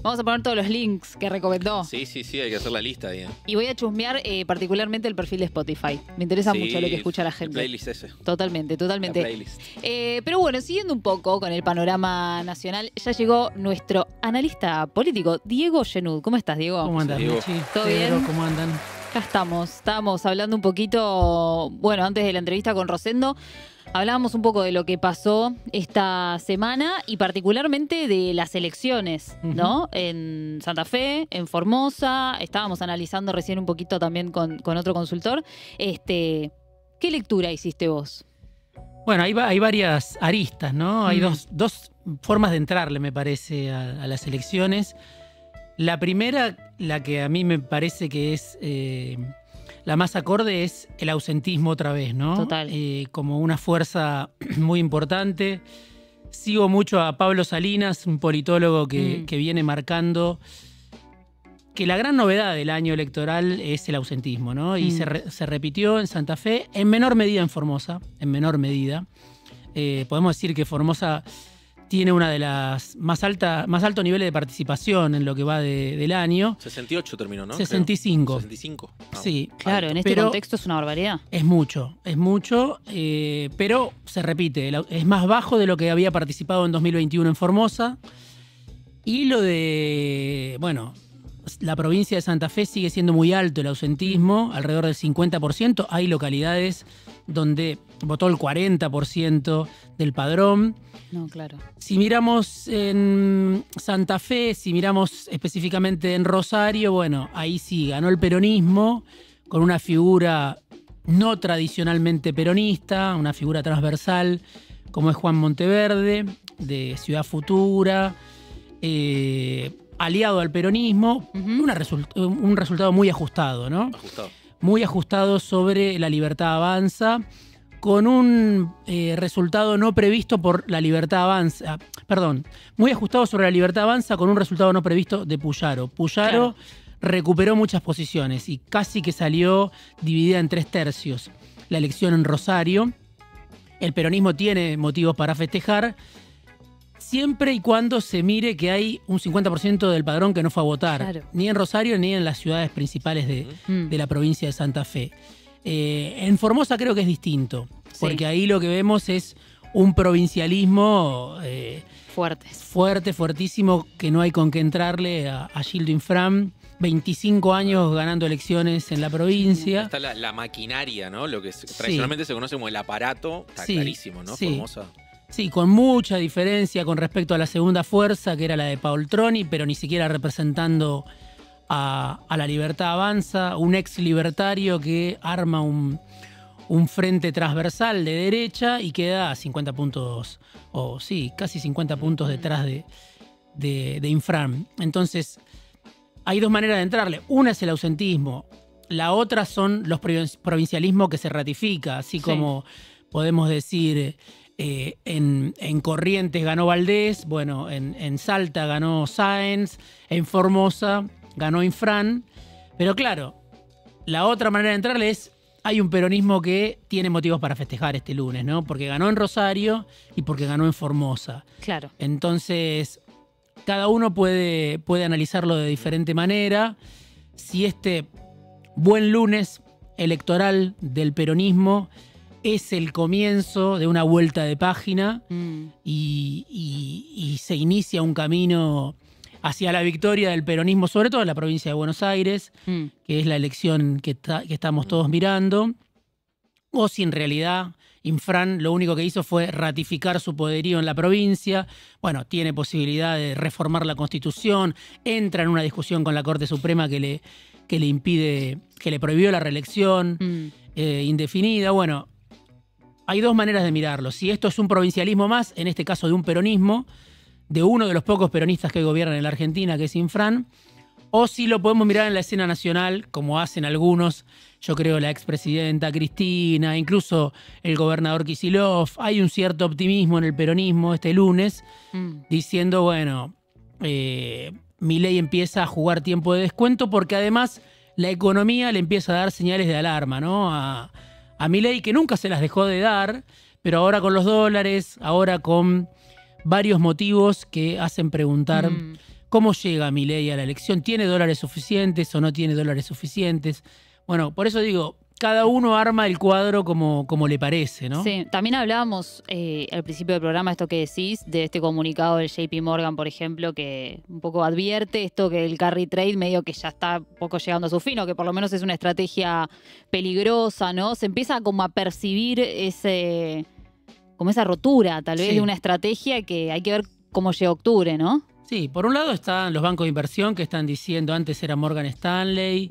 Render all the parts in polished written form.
Vamos a poner todos los links que recomendó. Sí, hay que hacer la lista ahí. Y voy a chusmear particularmente el perfil de Spotify. Me interesa mucho lo que escucha la gente. El playlist ese. Totalmente. La playlist. Pero bueno, siguiendo un poco con el panorama nacional, ya llegó nuestro analista político, Diego Genud. ¿Cómo estás, Diego? ¿Cómo andan, Diego? Michi? ¿Todo Pedro, bien? ¿Cómo andan? Acá estábamos hablando un poquito, bueno, antes de la entrevista con Rosendo, hablábamos un poco de lo que pasó esta semana y particularmente de las elecciones, ¿no? En Santa Fe, en Formosa, estábamos analizando recién un poquito también con otro consultor. ¿Qué lectura hiciste vos? Bueno, hay varias aristas, ¿no? Hay dos formas de entrarle, me parece, a las elecciones. La primera, la que a mí me parece que es la más acorde, es el ausentismo otra vez, ¿no? Total. Como una fuerza muy importante. Sigo mucho a Pablo Salinas, un politólogo que viene marcando que la gran novedad del año electoral es el ausentismo, ¿no? Y se repitió en Santa Fe, en menor medida en Formosa, en menor medida. Podemos decir que Formosa tiene una de las más altos niveles de participación en lo que va del año. 68 terminó, ¿no? 65. 65. No. Sí. Claro, en este contexto es una barbaridad. Es mucho, pero se repite. Es más bajo de lo que había participado en 2021 en Formosa. Y lo de, bueno, la provincia de Santa Fe sigue siendo muy alto el ausentismo, alrededor del 50%. Hay localidades donde votó el 40% del padrón. No, claro. Si miramos en Santa Fe, si miramos específicamente en Rosario, bueno, ahí sí ganó el peronismo con una figura no tradicionalmente peronista, una figura transversal como es Juan Monteverde, de Ciudad Futura, aliado al peronismo, un resultado muy ajustado, ¿no? Muy ajustado sobre La Libertad Avanza, con un resultado no previsto por La Libertad Avanza. Perdón, muy ajustado sobre La Libertad Avanza con un resultado no previsto de Puyaro. Puyaro recuperó muchas posiciones y casi que salió dividida en 3/3 la elección en Rosario. El peronismo tiene motivos para festejar, siempre y cuando se mire que hay un 50% del padrón que no fue a votar, ni en Rosario ni en las ciudades principales de la provincia de Santa Fe. En Formosa creo que es distinto, porque ahí lo que vemos es un provincialismo fuertísimo, que no hay con qué entrarle a Gildo Infram. 25 años ganando elecciones en la provincia. Está la maquinaria, ¿no? Lo que tradicionalmente se conoce como el aparato, está clarísimo, ¿no? Formosa. Sí, con mucha diferencia con respecto a la segunda fuerza, que era la de Paultroni, pero ni siquiera representando a La Libertad Avanza, un ex libertario que arma un frente transversal de derecha y queda a 50 puntos, casi 50 puntos detrás de Infram. Entonces, hay dos maneras de entrarle. Una es el ausentismo, la otra son los provincialismos que se ratifica, así como podemos decir, en Corrientes ganó Valdés, bueno, en Salta ganó Sáenz, en Formosa ganó Infran, pero claro, la otra manera de entrarle es, hay un peronismo que tiene motivos para festejar este lunes, ¿no? Porque ganó en Rosario y porque ganó en Formosa. Claro. Entonces, cada uno puede analizarlo de diferente manera. Si este buen lunes electoral del peronismo es el comienzo de una vuelta de página y se inicia un camino hacia la victoria del peronismo, sobre todo en la provincia de Buenos Aires, que es la elección que estamos todos mirando, o si en realidad Infran lo único que hizo fue ratificar su poderío en la provincia. Bueno, tiene posibilidad de reformar la Constitución, entra en una discusión con la Corte Suprema que le impide, que le prohibió la reelección indefinida. Bueno, hay dos maneras de mirarlo. Si esto es un provincialismo más, en este caso de un peronismo, de uno de los pocos peronistas que gobiernan en la Argentina, que es Infran, o si lo podemos mirar en la escena nacional, como hacen algunos, yo creo la expresidenta Cristina, incluso el gobernador Kicillof. Hay un cierto optimismo en el peronismo este lunes, diciendo, bueno, Milei empieza a jugar tiempo de descuento, porque además la economía le empieza a dar señales de alarma, ¿no? A Milei, que nunca se las dejó de dar, pero ahora con los dólares, ahora con varios motivos que hacen preguntar ¿Cómo llega Milei a la elección? ¿Tiene dólares suficientes o no tiene dólares suficientes? Bueno, por eso digo, cada uno arma el cuadro como le parece, ¿no? Sí, también hablábamos al principio del programa, esto que decís, de este comunicado del JP Morgan, por ejemplo, que un poco advierte esto que el carry trade medio que ya está un poco llegando a su fin, o que por lo menos es una estrategia peligrosa, ¿no? Se empieza como a percibir como esa rotura, tal vez, de una estrategia que hay que ver cómo llega octubre, ¿no? Sí, por un lado están los bancos de inversión que están diciendo, antes era Morgan Stanley,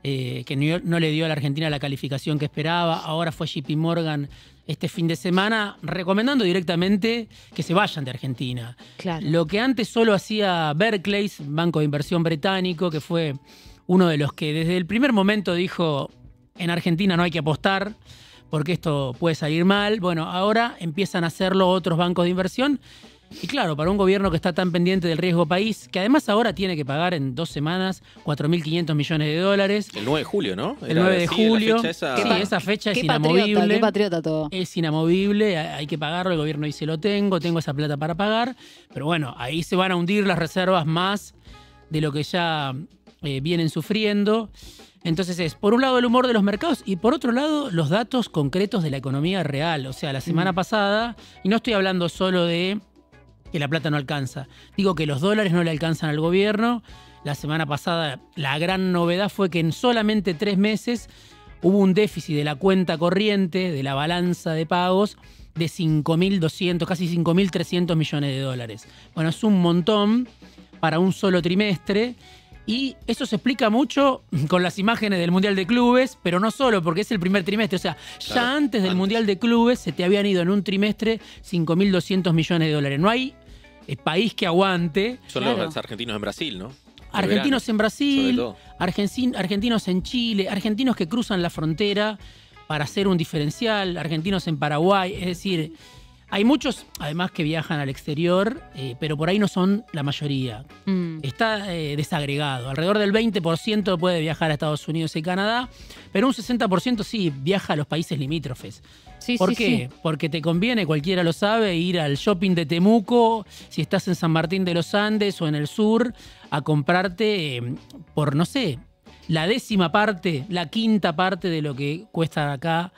que no le dio a la Argentina la calificación que esperaba, ahora fue JP Morgan este fin de semana recomendando directamente que se vayan de Argentina. Claro. Lo que antes solo hacía Barclays, banco de inversión británico, que fue uno de los que desde el primer momento dijo, en Argentina no hay que apostar porque esto puede salir mal. Bueno, ahora empiezan a hacerlo otros bancos de inversión. Y claro, para un gobierno que está tan pendiente del riesgo país, que además ahora tiene que pagar en 2 semanas 4.500 millones de dólares. El 9 de julio, ¿no? El 9 de julio. Esa... Sí, esa fecha es inamovible. inamovible. Qué patriota todo. Es inamovible, hay que pagarlo. El gobierno dice, tengo esa plata para pagar. Pero bueno, ahí se van a hundir las reservas más de lo que ya vienen sufriendo. Entonces es, por un lado, el humor de los mercados y por otro lado, los datos concretos de la economía real. O sea, la semana pasada, y no estoy hablando solo de que la plata no alcanza. Digo que los dólares no le alcanzan al gobierno. La semana pasada la gran novedad fue que en solamente 3 meses hubo un déficit de la cuenta corriente, de la balanza de pagos, de 5.200, casi 5.300 millones de dólares. Bueno, es un montón para un solo trimestre. Y eso se explica mucho con las imágenes del Mundial de Clubes, pero no solo, porque es el primer trimestre. O sea, ya antes del Mundial de Clubes se te habían ido en un trimestre 5.200 millones de dólares. No hay país que aguante. Son los argentinos en Brasil, ¿no? Argentinos en Brasil, argentinos en Chile, argentinos que cruzan la frontera para hacer un diferencial, argentinos en Paraguay. Es decir, hay muchos, además, que viajan al exterior, pero por ahí no son la mayoría. Está desagregado. Alrededor del 20% puede viajar a Estados Unidos y Canadá, pero un 60% sí viaja a los países limítrofes. ¿Por qué? Sí. Porque te conviene, cualquiera lo sabe, ir al shopping de Temuco, si estás en San Martín de los Andes o en el sur, a comprarte por, no sé, la 10ª parte, la 5ª parte de lo que cuesta acá,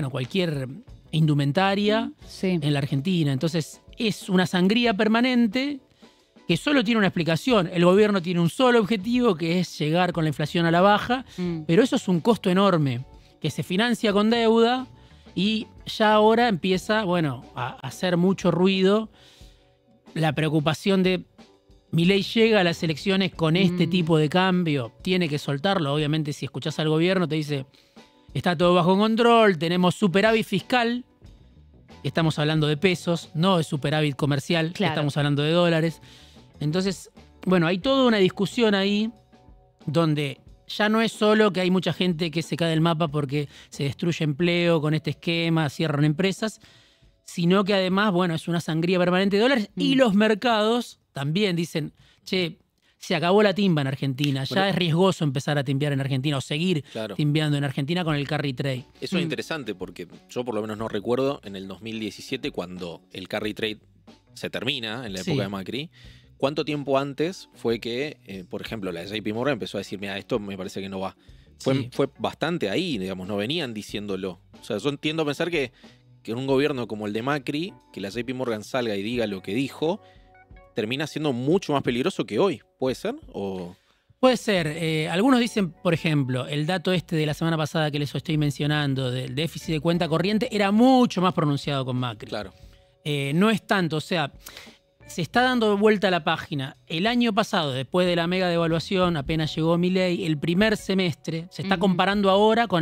cualquier indumentaria en la Argentina. Entonces es una sangría permanente que solo tiene una explicación. El gobierno tiene un solo objetivo, que es llegar con la inflación a la baja, pero eso es un costo enorme que se financia con deuda y ya ahora empieza, a hacer mucho ruido la preocupación de Milei llega a las elecciones con este tipo de cambio, tiene que soltarlo. Obviamente, si escuchás al gobierno te dice está todo bajo control, tenemos superávit fiscal, estamos hablando de pesos, no de superávit comercial, estamos hablando de dólares. Entonces, hay toda una discusión ahí donde ya no es solo que hay mucha gente que se cae del mapa porque se destruye empleo con este esquema, cierran empresas, sino que además, es una sangría permanente de dólares y los mercados también dicen, che, se acabó la timba en Argentina, ya es riesgoso empezar a timbear en Argentina o seguir timbeando en Argentina con el carry trade. Eso es interesante porque yo por lo menos no recuerdo en el 2017 cuando el carry trade se termina en la época de Macri. ¿Cuánto tiempo antes fue que, por ejemplo, la JP Morgan empezó a decir, mira, esto me parece que no va? Fue bastante ahí, digamos, no venían diciéndolo. O sea, yo tiendo a pensar que en un gobierno como el de Macri, que la JP Morgan salga y diga lo que dijo, termina siendo mucho más peligroso que hoy. ¿Puede ser? ¿O? Puede ser. Algunos dicen, por ejemplo, el dato de la semana pasada que les estoy mencionando, del déficit de cuenta corriente, era mucho más pronunciado con Macri. Claro. No es tanto, o sea, se está dando vuelta a la página. El año pasado, después de la mega devaluación, apenas llegó Milei, el primer semestre, se está comparando ahora con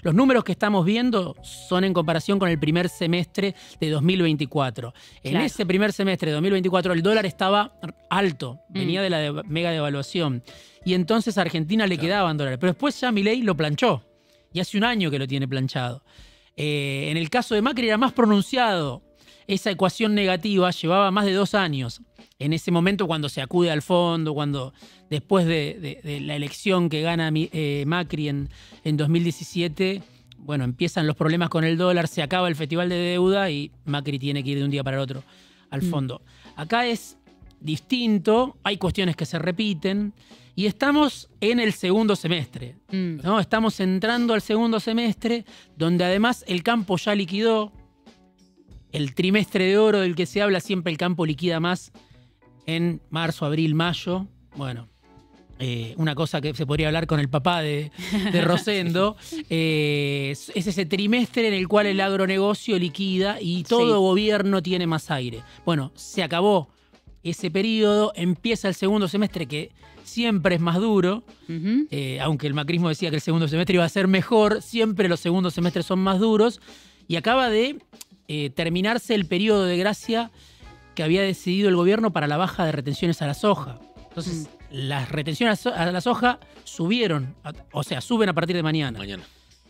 los números que estamos viendo son en comparación con el primer semestre de 2024. En ese primer semestre de 2024 el dólar estaba alto, venía de la mega devaluación. Y entonces a Argentina le quedaban dólares. Pero después ya Milei lo planchó. Y hace un año que lo tiene planchado. En el caso de Macri era más pronunciado. Esa ecuación negativa llevaba más de 2 años. En ese momento, cuando se acude al fondo, cuando después de la elección que gana Macri en 2017, empiezan los problemas con el dólar, se acaba el festival de deuda y Macri tiene que ir de un día para el otro al fondo. Acá es distinto, hay cuestiones que se repiten y estamos en el segundo semestre, ¿no? Estamos entrando al segundo semestre donde además el campo ya liquidó. El trimestre de oro del que se habla, siempre el campo liquida más en marzo, abril, mayo. Bueno, una cosa que se podría hablar con el papá de Rosendo. Es ese trimestre en el cual el agronegocio liquida y todo gobierno tiene más aire. Bueno, se acabó ese periodo, empieza el segundo semestre que siempre es más duro. Aunque el macrismo decía que el segundo semestre iba a ser mejor, siempre los segundos semestres son más duros. Y acaba de terminarse el periodo de gracia que había decidido el gobierno para la baja de retenciones a la soja. Entonces, las retenciones a la soja subieron, o sea, suben a partir de mañana.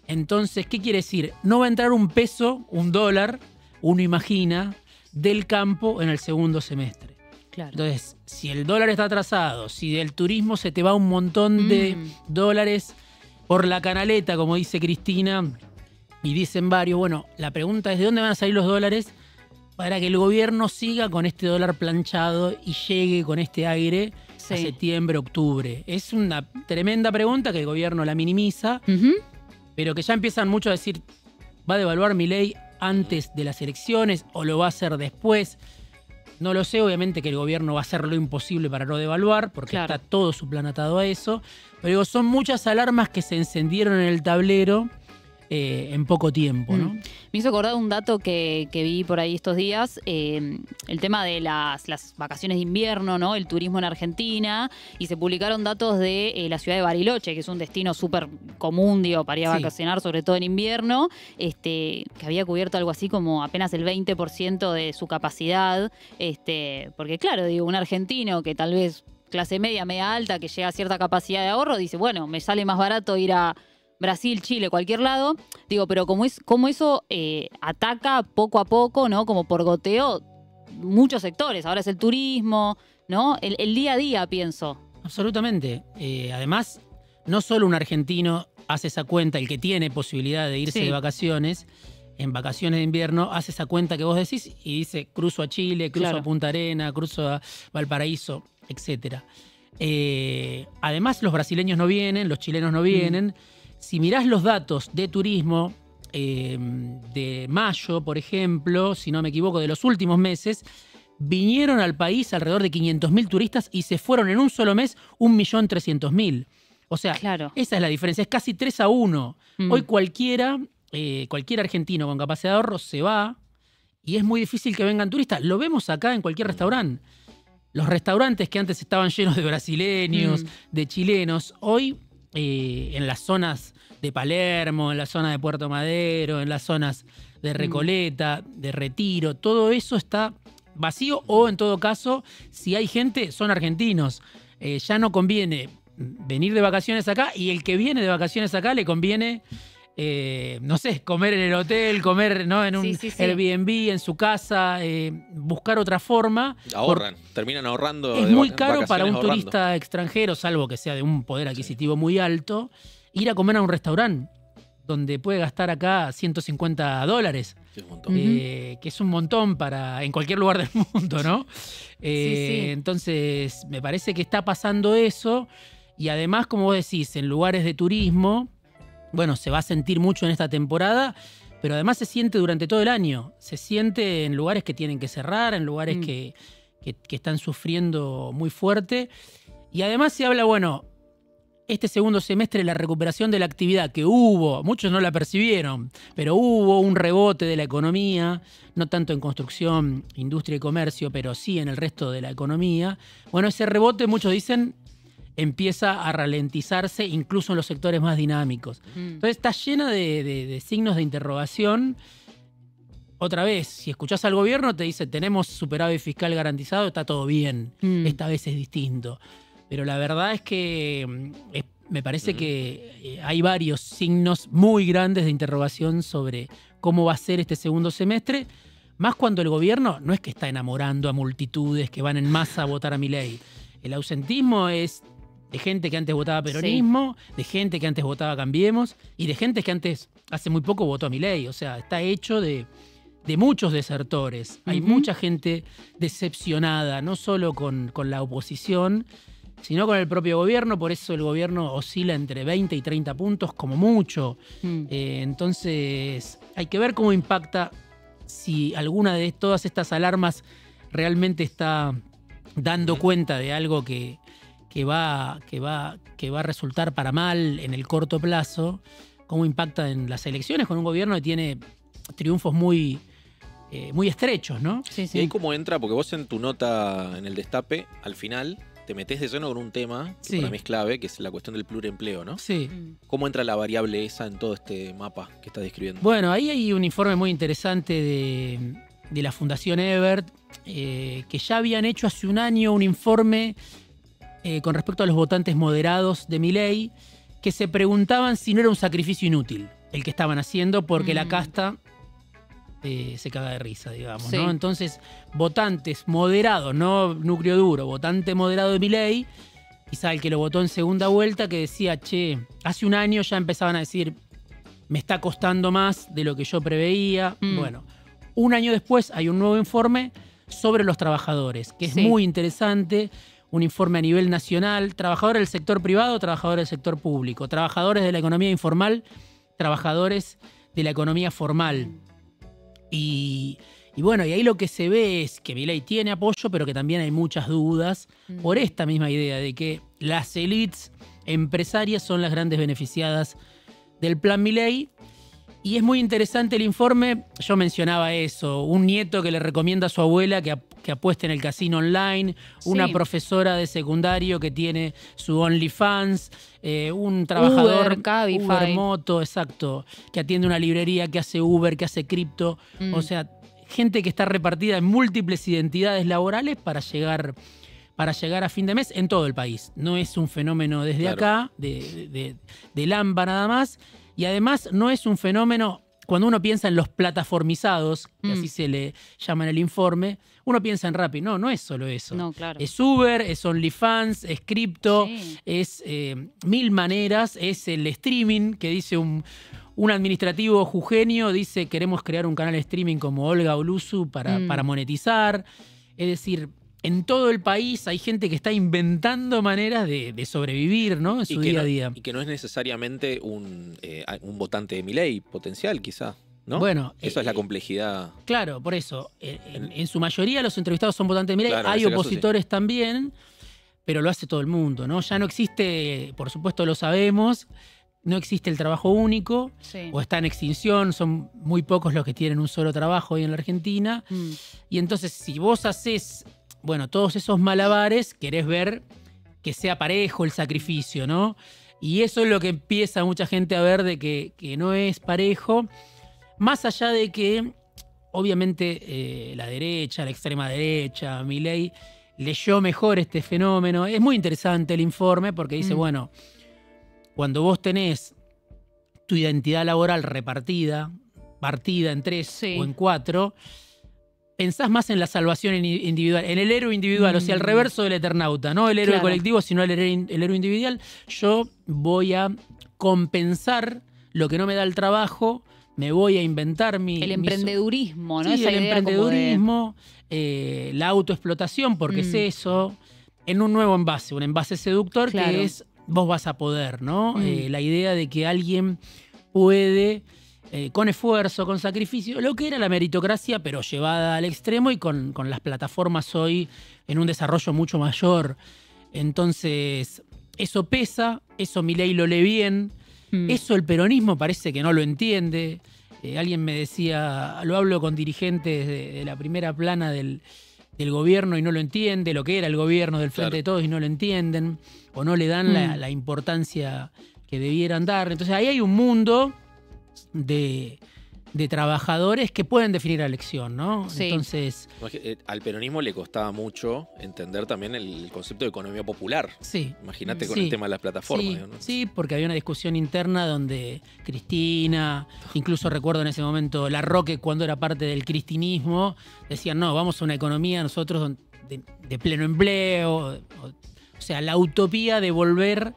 Entonces, ¿qué quiere decir? No va a entrar un peso, un dólar, uno imagina, del campo en el segundo semestre. Claro. Entonces, si el dólar está atrasado, si del turismo se te va un montón de dólares por la canaleta, como dice Cristina, y dicen varios, bueno, la pregunta es ¿de dónde van a salir los dólares para que el gobierno siga con este dólar planchado y llegue con este aire a septiembre, octubre? Es una tremenda pregunta que el gobierno la minimiza, pero que ya empiezan muchos a decir, ¿va a devaluar Milei antes de las elecciones o lo va a hacer después? No lo sé, obviamente que el gobierno va a hacer lo imposible para no devaluar, porque está todo su plan atado a eso, pero digo, son muchas alarmas que se encendieron en el tablero en poco tiempo, ¿no? Me hizo acordar un dato que vi por ahí estos días, el tema de las vacaciones de invierno, ¿no? El turismo en Argentina, y se publicaron datos de la ciudad de Bariloche, que es un destino súper común, digo, para ir a vacacionar, sobre todo en invierno, que había cubierto algo así como apenas el 20% de su capacidad, porque claro, digo, un argentino que tal vez clase media, media alta, que llega a cierta capacidad de ahorro, dice, bueno, me sale más barato ir a Brasil, Chile, cualquier lado. Digo, pero como eso ataca poco a poco, ¿no? Como por goteo, muchos sectores. Ahora es el turismo, ¿no? El día a día, pienso. Absolutamente. Además, no solo un argentino hace esa cuenta, el que tiene posibilidad de irse de vacaciones, en vacaciones de invierno, hace esa cuenta que vos decís y dice, cruzo a Chile, cruzo a Punta Arenas, cruzo a Valparaíso, etcétera. Además, los brasileños no vienen, los chilenos no vienen. Si mirás los datos de turismo de mayo, por ejemplo, si no me equivoco, de los últimos meses, vinieron al país alrededor de 500.000 turistas y se fueron en un solo mes 1.300.000. O sea, esa es la diferencia, es casi 3-1. Hoy cualquier argentino con capacidad de ahorro se va y es muy difícil que vengan turistas. Lo vemos acá en cualquier restaurante. Los restaurantes que antes estaban llenos de brasileños, de chilenos, hoy en las zonas de Palermo, en la zona de Puerto Madero, en las zonas de Recoleta, de Retiro, todo eso está vacío o en todo caso, si hay gente, son argentinos. Ya no conviene venir de vacaciones acá y el que viene de vacaciones acá le conviene, no sé, comer en el hotel, comer, ¿no? En un Airbnb, en su casa, buscar otra forma. Ahorran, terminan ahorrando. Es muy caro para un turista extranjero, salvo que sea de un poder adquisitivo muy alto, ir a comer a un restaurante donde puede gastar acá $150. Sí, un montón. Que es un montón en cualquier lugar del mundo, ¿no? Entonces, me parece que está pasando eso. Y además, como vos decís, en lugares de turismo, bueno, se va a sentir mucho en esta temporada, pero además se siente durante todo el año. Se siente en lugares que tienen que cerrar, en lugares que están sufriendo muy fuerte. Y además se habla, bueno, este segundo semestre la recuperación de la actividad que hubo, muchos no la percibieron, pero hubo un rebote de la economía, no tanto en construcción, industria y comercio, pero sí en el resto de la economía. Bueno, ese rebote, muchos dicen, empieza a ralentizarse incluso en los sectores más dinámicos. Entonces está llena de signos de interrogación. Otra vez, si escuchás al gobierno te dice tenemos superávit fiscal garantizado, está todo bien. Esta vez es distinto. Pero la verdad es que me parece que hay varios signos muy grandes de interrogación sobre cómo va a ser este segundo semestre, más cuando el gobierno no es que está enamorando a multitudes que van en masa a votar a Milei. El ausentismo es de gente que antes votaba peronismo, de gente que antes votaba Cambiemos y de gente que antes, hace muy poco, votó a Milei. O sea, está hecho de de muchos desertores. Hay mucha gente decepcionada, no solo con la oposición, sino con el propio gobierno. Por eso el gobierno oscila entre 20 y 30 puntos como mucho. Entonces hay que ver cómo impacta, si alguna de todas estas alarmas realmente está dando cuenta de algo que va a resultar para mal en el corto plazo, cómo impacta en las elecciones con un gobierno que tiene triunfos muy estrechos, ¿no? Sí, sí. Y ahí cómo entra, porque vos en tu nota en el Destape, al final, te metés de lleno con un tema que para mí es clave, que es la cuestión del pluriempleo, ¿no? Sí. ¿Cómo entra la variable esa en todo este mapa que estás describiendo? Bueno, ahí hay un informe muy interesante de la Fundación Ebert, que ya habían hecho hace un año un informe con respecto a los votantes moderados de Milei, que se preguntaban si no era un sacrificio inútil el que estaban haciendo, porque la casta se caga de risa, digamos, ¿no? Entonces, votantes moderados, no núcleo duro, votante moderado de Milei, quizá el que lo votó en segunda vuelta, que decía, che, hace un año ya empezaban a decir, me está costando más de lo que yo preveía. Bueno, un año después hay un nuevo informe sobre los trabajadores, que es muy interesante, un informe a nivel nacional, trabajadores del sector privado, trabajadores del sector público, trabajadores de la economía informal, trabajadores de la economía formal. Y bueno, y ahí lo que se ve es que Milei tiene apoyo, pero que también hay muchas dudas por esta misma idea de que las élites empresarias son las grandes beneficiadas del plan Milei. Y es muy interesante el informe. Yo mencionaba eso, un nieto que le recomienda a su abuela que apueste en el casino online, una profesora de secundario que tiene su OnlyFans, un trabajador Uber Moto, exacto, que atiende una librería, que hace Uber, que hace cripto. O sea, gente que está repartida en múltiples identidades laborales para llegar a fin de mes en todo el país. No es un fenómeno desde acá, de Lamba nada más. Y además no es un fenómeno, cuando uno piensa en los plataformizados, que así se le llama en el informe, uno piensa en Rappi. No es solo eso. No, claro. Es Uber, es OnlyFans, es cripto, es mil maneras, es el streaming, que dice un administrativo jujeño, dice queremos crear un canal de streaming como Olga Olusu para monetizar. Es decir, en todo el país hay gente que está inventando maneras de sobrevivir, ¿no? En su día a día. Y que no es necesariamente un votante de Milei potencial, quizá, ¿no? Bueno, eso es la complejidad. Claro, por eso. En su mayoría los entrevistados son votantes de Milei. Claro, hay opositores también, pero lo hace todo el mundo, ¿no? Ya no existe, por supuesto lo sabemos, no existe el trabajo único, o está en extinción, son muy pocos los que tienen un solo trabajo hoy en la Argentina. Y entonces, si vos haces... Bueno, todos esos malabares, querés ver que sea parejo el sacrificio, ¿no? Y eso es lo que empieza mucha gente a ver de que no es parejo. Más allá de que, obviamente, la derecha, la extrema derecha, Milei, leyó mejor este fenómeno. Es muy interesante el informe porque dice, bueno, cuando vos tenés tu identidad laboral partida en 3 o en 4... pensás más en la salvación individual, en el héroe individual, o sea, el reverso del Eternauta, no el héroe colectivo, sino el héroe individual. Yo voy a compensar lo que no me da el trabajo, me voy a inventar el emprendedurismo, ¿no? Sí, esa el idea emprendedurismo, la autoexplotación, porque es eso, en un nuevo envase, un envase seductor que es vos vas a poder, ¿no? La idea de que alguien puede... con esfuerzo, con sacrificio, lo que era la meritocracia, pero llevada al extremo y con las plataformas hoy en un desarrollo mucho mayor. Entonces, eso pesa, eso Milei lo lee bien, eso el peronismo parece que no lo entiende. Alguien me decía, lo hablo con dirigentes de la primera plana del gobierno y no lo entiende, lo que era el gobierno del Frente de Todos y no lo entienden, o no le dan la importancia que debieran dar. Entonces, ahí hay un mundo de trabajadores que pueden definir la elección, ¿no? Sí. Entonces... Al peronismo le costaba mucho entender también el concepto de economía popular. Sí. Imagínate con el tema de las plataformas. ¿No? Sí, porque había una discusión interna donde Cristina, incluso recuerdo en ese momento Larroque, cuando era parte del cristinismo, decían, no, vamos a una economía nosotros de pleno empleo. O sea, la utopía de volver...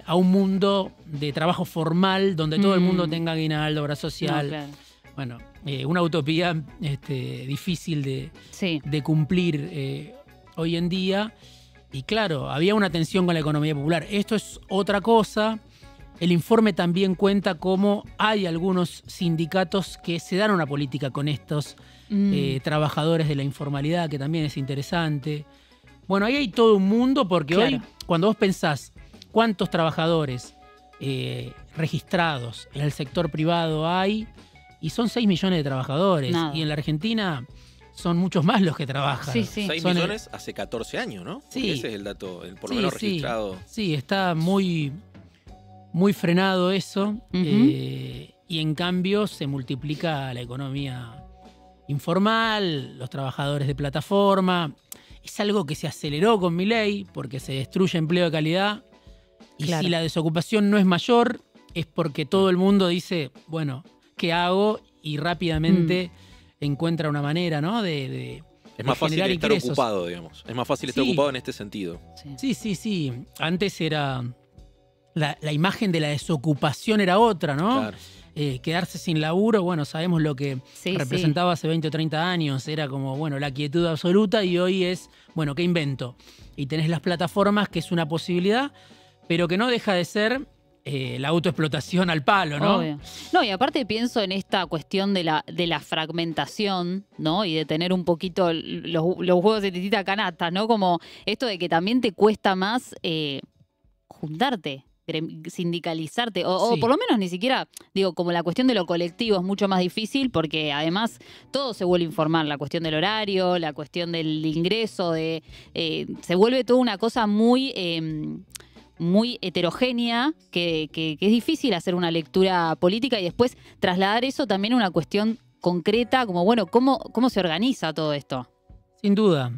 a un mundo de trabajo formal donde todo el mundo tenga aguinaldo, obra social. No, claro. bueno, una utopía difícil de cumplir hoy en día. Y claro, había una tensión con la economía popular. Esto es otra cosa. El informe también cuenta cómo hay algunos sindicatos que se dan una política con estos trabajadores de la informalidad, que también es interesante. Bueno, ahí hay todo un mundo, porque hoy, cuando vos pensás cuántos trabajadores registrados en el sector privado hay, y son 6 millones de trabajadores. Nada. Y en la Argentina son muchos más los que trabajan. Sí. 6 millones hace 14 años, ¿no? Porque sí. Ese es el dato, por lo menos registrado. Sí, está muy, muy frenado eso. Y en cambio se multiplica la economía informal, los trabajadores de plataforma. Es algo que se aceleró con Milei porque se destruye empleo de calidad. Y si la desocupación no es mayor, es porque todo el mundo dice, bueno, ¿qué hago? Y rápidamente encuentra una manera, ¿no? de es más fácil estar ocupado, digamos. Es más fácil estar ocupado en este sentido. Sí. Antes era... La imagen de la desocupación era otra, ¿no? Claro. Quedarse sin laburo, bueno, sabemos lo que representaba hace 20 o 30 años. Era como, bueno, la quietud absoluta, y hoy es, bueno, ¿qué invento? Y tenés las plataformas, que es una posibilidad, pero que no deja de ser la autoexplotación al palo, ¿no? Obvio. No, y aparte pienso en esta cuestión de la fragmentación, ¿no? Y de tener un poquito los huevos de distintas canastas, ¿no? Como esto de que también te cuesta más juntarte, sindicalizarte, o por lo menos ni siquiera, digo, como la cuestión de lo colectivo es mucho más difícil, porque además todo se vuelve informal, la cuestión del horario, la cuestión del ingreso, se vuelve toda una cosa muy heterogénea, que es difícil hacer una lectura política y después trasladar eso también a una cuestión concreta, como bueno, ¿cómo se organiza todo esto? Sin duda.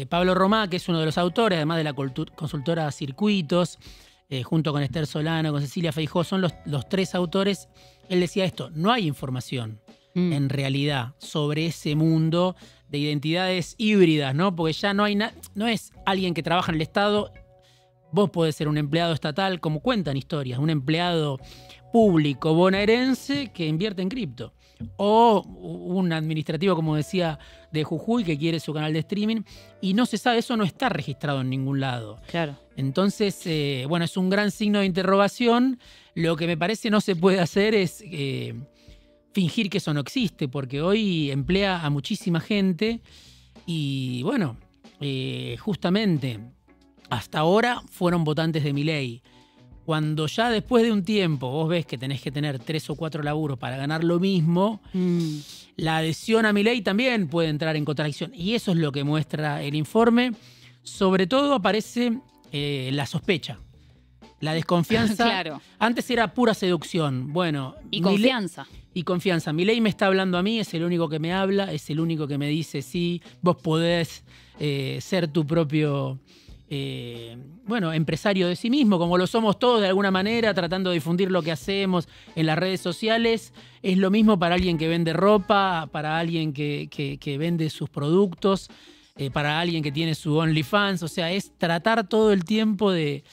Pablo Romá, que es uno de los autores, además de la consultora Circuitos, junto con Esther Solano, con Cecilia Feijó, son los 3 autores. Él decía esto: no hay información en realidad sobre ese mundo de identidades híbridas, ¿no? Porque ya no es alguien que trabaja en el Estado. Vos podés ser un empleado estatal, como cuentan historias, un empleado público bonaerense que invierte en cripto. O un administrativo, como decía, de Jujuy, que quiere su canal de streaming, y no se sabe, eso no está registrado en ningún lado. Claro. Entonces, es un gran signo de interrogación. Lo que me parece no se puede hacer es fingir que eso no existe, porque hoy emplea a muchísima gente y, justamente, hasta ahora fueron votantes de Milei. Cuando ya después de un tiempo vos ves que tenés que tener 3 o 4 laburos para ganar lo mismo, la adhesión a Milei también puede entrar en contradicción. Y eso es lo que muestra el informe. Sobre todo aparece la sospecha, la desconfianza. Claro. Antes era pura seducción. Y confianza. Y confianza. Milei me está hablando a mí, es el único que me habla, es el único que me dice, sí, vos podés ser tu propio... empresario de sí mismo, como lo somos todos de alguna manera, tratando de difundir lo que hacemos en las redes sociales. Es lo mismo para alguien que vende ropa, para alguien que vende sus productos, para alguien que tiene su OnlyFans. O sea, es tratar todo el tiempo de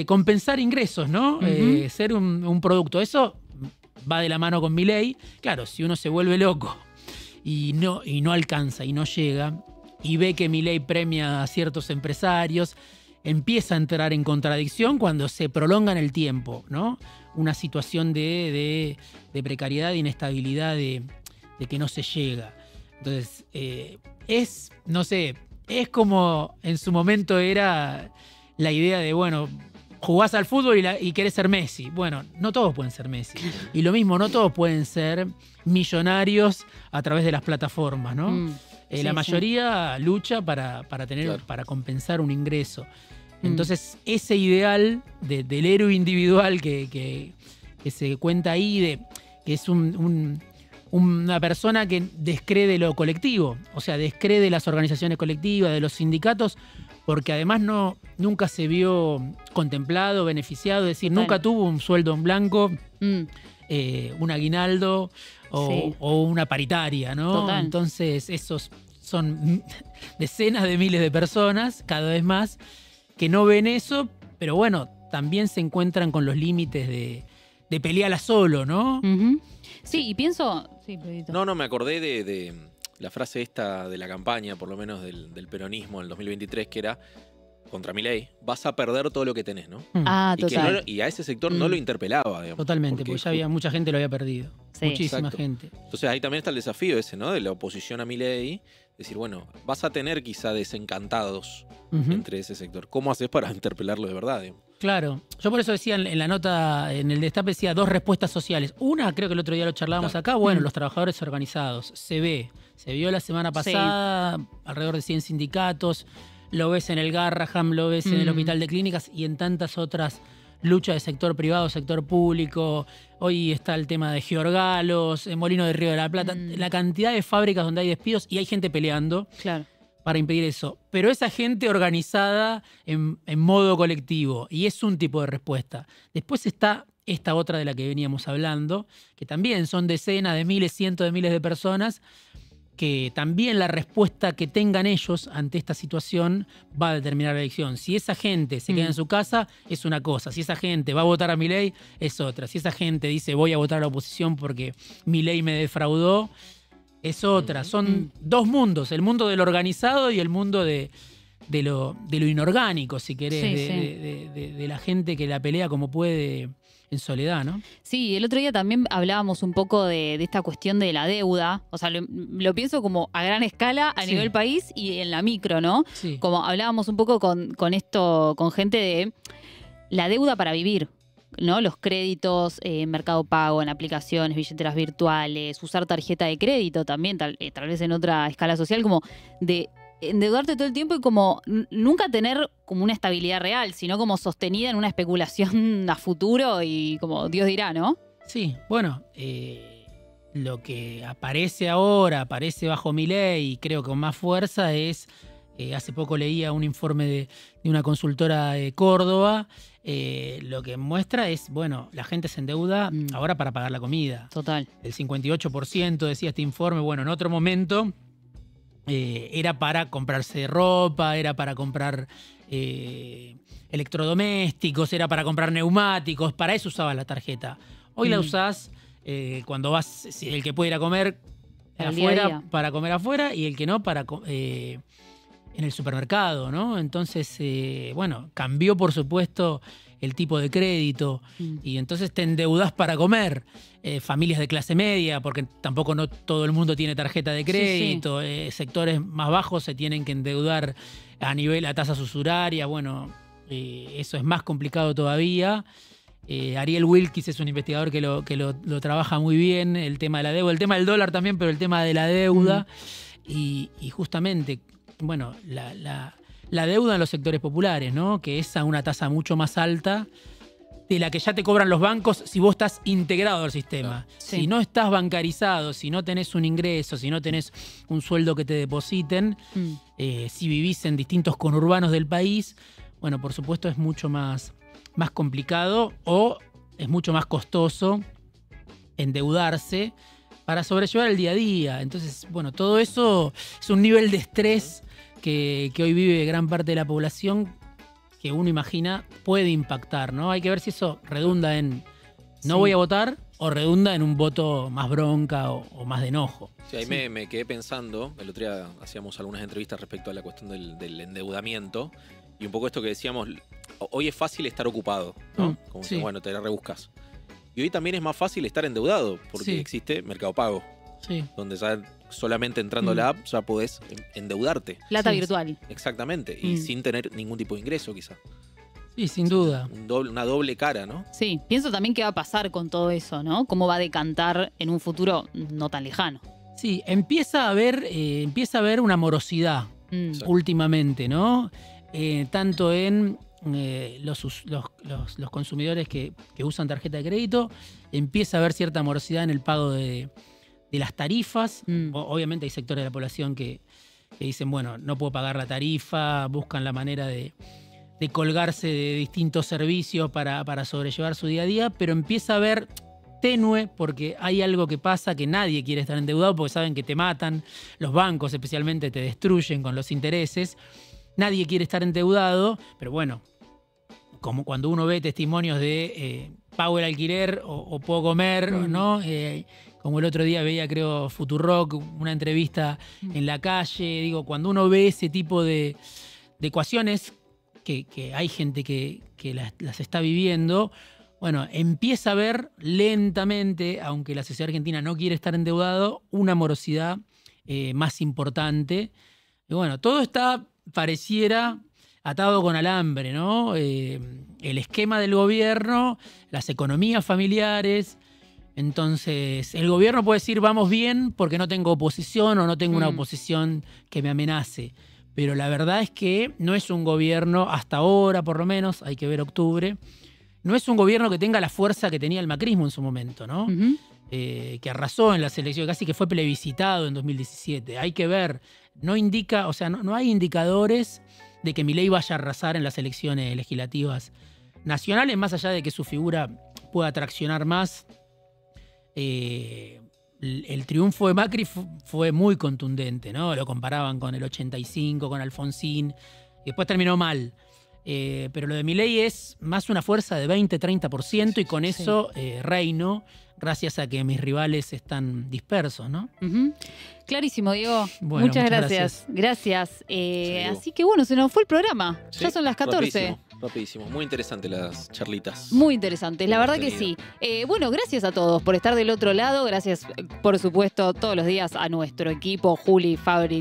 compensar ingresos, ¿no? Ser un producto. Eso va de la mano con Milei. Claro, si uno se vuelve loco y no alcanza y no llega, y ve que Milei premia a ciertos empresarios, empieza a entrar en contradicción cuando se prolonga en el tiempo, ¿no? Una situación de precariedad, de inestabilidad, de que no se llega. Entonces, es como en su momento era la idea de, jugás al fútbol y querés ser Messi. Bueno, no todos pueden ser Messi. Y lo mismo, no todos pueden ser millonarios a través de las plataformas, ¿no? La mayoría lucha para compensar un ingreso. Entonces, ese ideal del héroe individual que se cuenta ahí, que es una persona que descree lo colectivo, o sea, descree las organizaciones colectivas, de los sindicatos, porque además nunca se vio contemplado, beneficiado, es decir, nunca tuvo un sueldo en blanco, un aguinaldo o una paritaria, ¿no? Total. Entonces, esos son decenas de miles de personas, cada vez más, que no ven eso, pero también se encuentran con los límites de de pelearla solo, ¿no? Sí, y pienso... Sí, No, me acordé de la frase esta de la campaña, por lo menos del peronismo en el 2023, que era contra Milei, vas a perder todo lo que tenés, ¿no? Total. Y a ese sector no lo interpelaba, digamos. Totalmente, porque ya había mucha gente lo había perdido. Sí. Muchísima Exacto. gente. Entonces ahí también está el desafío ese, ¿no? De la oposición a Milei. Decir, bueno, vas a tener quizá desencantados entre ese sector. ¿Cómo haces para interpelarlo de verdad, digamos? Claro, yo por eso decía en la nota, en el destape decía 2 respuestas sociales. Una, creo que el otro día lo charlábamos acá, bueno, los trabajadores organizados. Se vio la semana pasada, alrededor de 100 sindicatos, lo ves en el Garraham, lo ves en el Hospital de Clínicas y en tantas otras luchas de sector privado, sector público. Hoy está el tema de Giorgalos, en Molino de Río de la Plata, la cantidad de fábricas donde hay despidos y hay gente peleando. Claro. Para impedir eso. Pero esa gente organizada en modo colectivo. Y es un tipo de respuesta. Después está esta otra de la que veníamos hablando, que también son decenas de miles, cientos de miles de personas, que también la respuesta que tengan ellos ante esta situación va a determinar la elección. Si esa gente se queda en su casa, es una cosa. Si esa gente va a votar a Milei, es otra. Si esa gente dice voy a votar a la oposición porque Milei me defraudó, es otra. Son 2 mundos, el mundo de lo organizado y el mundo de lo inorgánico, si querés, de la gente que la pelea como puede en soledad, ¿no? Sí, el otro día también hablábamos un poco de esta cuestión de la deuda. O sea, lo pienso como a gran escala a nivel país y en la micro, ¿no? Sí. Como hablábamos un poco con esto, con gente de la deuda para vivir, ¿no? Los créditos, Mercado Pago, en aplicaciones, billeteras virtuales, usar tarjeta de crédito también, tal vez en otra escala social, como de endeudarte todo el tiempo y como nunca tener como una estabilidad real, sino como sostenida en una especulación a futuro y como Dios dirá, ¿no? Sí, bueno, lo que aparece ahora, aparece bajo Milei y creo que con más fuerza es, hace poco leía un informe de una consultora de Córdoba, lo que muestra es, bueno, la gente se endeuda ahora para pagar la comida. Total. El 58% decía este informe, bueno, en otro momento era para comprarse ropa, era para comprar electrodomésticos, era para comprar neumáticos, para eso usabas la tarjeta. Hoy la usás cuando vas, el que puede ir a comer afuera, para comer afuera, y el que no, para en el supermercado, ¿no? Entonces, bueno, cambió por supuesto el tipo de crédito y entonces te endeudás para comer. Familias de clase media, porque tampoco no todo el mundo tiene tarjeta de crédito, sectores más bajos se tienen que endeudar a tasas usurarias, bueno, eso es más complicado todavía. Ariel Wilkis es un investigador que lo trabaja muy bien, el tema de la deuda, el tema del dólar también, pero el tema de la deuda y justamente, bueno, la deuda en los sectores populares, ¿no? Que es a una tasa mucho más alta de la que ya te cobran los bancos si vos estás integrado al sistema. Si no estás bancarizado, si no tenés un ingreso, si no tenés un sueldo que te depositen, si vivís en distintos conurbanos del país, bueno, por supuesto es mucho más complicado o es mucho más costoso endeudarse para sobrellevar el día a día. Entonces, bueno, todo eso es un nivel de estrés que hoy vive gran parte de la población que uno imagina puede impactar, ¿no? Hay que ver si eso redunda en no voy a votar o redunda en un voto más bronca o más de enojo. Sí, ahí me quedé pensando, el otro día hacíamos algunas entrevistas respecto a la cuestión del endeudamiento y un poco esto que decíamos, hoy es fácil estar ocupado, ¿no? Como que, bueno, te la rebuscas. Y hoy también es más fácil estar endeudado porque existe Mercado Pago. Sí. Donde ya solamente entrando a la app ya podés endeudarte. Plata virtual. Exactamente. Y sin tener ningún tipo de ingreso, quizá. Sí, sin duda. Una doble cara, ¿no? Sí, pienso también qué va a pasar con todo eso, ¿no? Cómo va a decantar en un futuro no tan lejano. Sí, empieza a haber una morosidad últimamente, ¿no? Tanto en los consumidores que usan tarjeta de crédito, empieza a haber cierta morosidad en el pago de las tarifas. Obviamente hay sectores de la población que dicen, bueno, no puedo pagar la tarifa, buscan la manera de colgarse de distintos servicios para sobrellevar su día a día, pero empieza a haber tenue porque hay algo que pasa, que nadie quiere estar endeudado porque saben que te matan, los bancos especialmente te destruyen con los intereses, nadie quiere estar endeudado, pero bueno, como cuando uno ve testimonios de pago el alquiler o puedo comer, ¿no? Como el otro día veía, creo, Futurock, una entrevista en la calle. Digo, cuando uno ve ese tipo de ecuaciones, que hay gente que las está viviendo, bueno, empieza a ver lentamente, aunque la sociedad argentina no quiere estar endeudado, una morosidad más importante. Y bueno, todo está, pareciera, atado con alambre, ¿no? El esquema del gobierno, las economías familiares. Entonces, el gobierno puede decir vamos bien porque no tengo oposición o no tengo una oposición que me amenace. Pero la verdad es que no es un gobierno, hasta ahora por lo menos, hay que ver octubre, no es un gobierno que tenga la fuerza que tenía el macrismo en su momento, ¿no? Que arrasó en las elecciones, casi que fue plebiscitado en 2017. Hay que ver, no indica, o sea, no hay indicadores de que Milei vaya a arrasar en las elecciones legislativas nacionales, más allá de que su figura pueda traccionar más. El triunfo de Macri fue muy contundente, ¿no? Lo comparaban con el 85, con Alfonsín, y después terminó mal. Pero lo de Milei es más una fuerza de 20-30% y con eso reino, gracias a que mis rivales están dispersos, ¿no? Clarísimo, Diego. Bueno, muchas gracias. Gracias. Así que bueno, se nos fue el programa. Sí, Ya son las 14. Rapidísimo. Muy interesante las charlitas. Muy interesantes, la verdad que sí. Bueno, gracias a todos por estar del otro lado. Gracias, por supuesto, todos los días a nuestro equipo, Juli, Fabri,